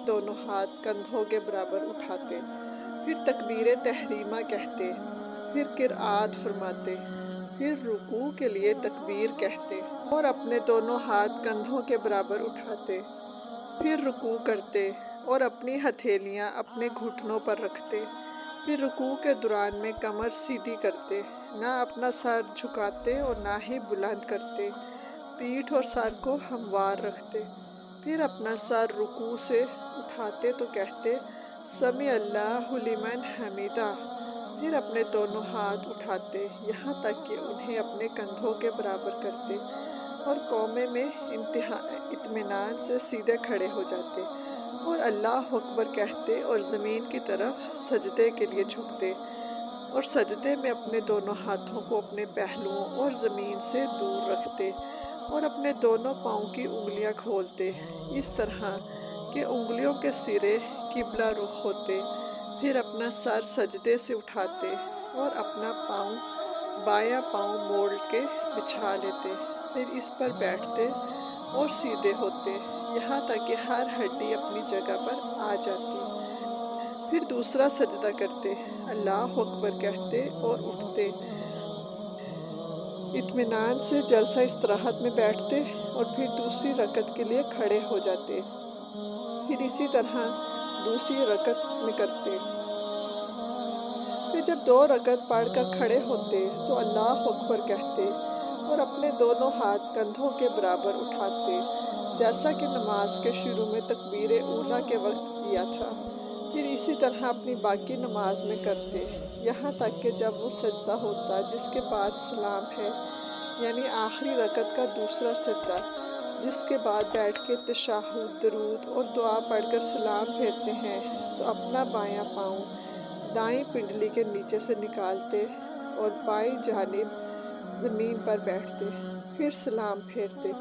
دونوں ہاتھ کندھوں کے برابر اٹھاتے، پھر تکبیر تحریمہ کہتے، پھر قرأت فرماتے، پھر رکوع کے لیے تکبیر کہتے اور اپنے دونوں ہاتھ کندھوں کے برابر اٹھاتے، پھر رکوع کرتے اور اپنی ہتھیلیاں اپنے گھٹنوں پر رکھتے، پھر رکوع کے دوران میں کمر سیدھی کرتے، نہ اپنا سر جھکاتے اور نہ ہی بلند کرتے، پیٹھ اور سر کو ہموار رکھتے، پھر اپنا سر رکوع سے اٹھاتے تو کہتے سمیع اللہ لمن حمیدہ، پھر اپنے دونوں ہاتھ اٹھاتے یہاں تک کہ انہیں اپنے کندھوں کے برابر کرتے اور قومے میں اطمینان سے سیدھے کھڑے ہو جاتے اور اللہ اکبر کہتے اور زمین کی طرف سجدے کے لیے جھکتے اور سجدے میں اپنے دونوں ہاتھوں کو اپنے پہلوؤں اور زمین سے دور رکھتے اور اپنے دونوں پاؤں کی انگلیاں کھولتے اس طرح کہ انگلیوں کے سرے قبلہ رخ ہوتے، پھر اپنا سر سجدے سے اٹھاتے اور اپنا بایاں پاؤں موڑ کے بچھا لیتے، پھر اس پر بیٹھتے اور سیدھے ہوتے یہاں تک کہ ہر ہڈی اپنی جگہ پر آ جاتی، پھر دوسرا سجدہ کرتے، اللہ اکبر کہتے اور اٹھتے، اطمینان سے جلسہ استراحت میں بیٹھتے اور پھر دوسری رکعت کے لیے کھڑے ہو جاتے، پھر اسی طرح دوسری رکعت میں کرتے، پھر جب 2 رکعت پڑھ کر کھڑے ہوتے تو اللہ اکبر کہتے اور اپنے دونوں ہاتھ کندھوں کے برابر اٹھاتے جیسا کہ نماز کے شروع میں تکبیر اولیٰ کے وقت کیا تھا، پھر اسی طرح اپنی باقی نماز میں کرتے یہاں تک کہ جب وہ سجدہ ہوتا جس کے بعد سلام ہے، یعنی آخری رکعت کا دوسرا سجدہ، جس کے بعد بیٹھ کے تشہد، درود اور دعا پڑھ کر سلام پھیرتے ہیں تو اپنا بایاں پاؤں دائیں پنڈلی کے نیچے سے نکالتے اور بائیں جانب زمین پر بیٹھتے، پھر سلام پھیرتے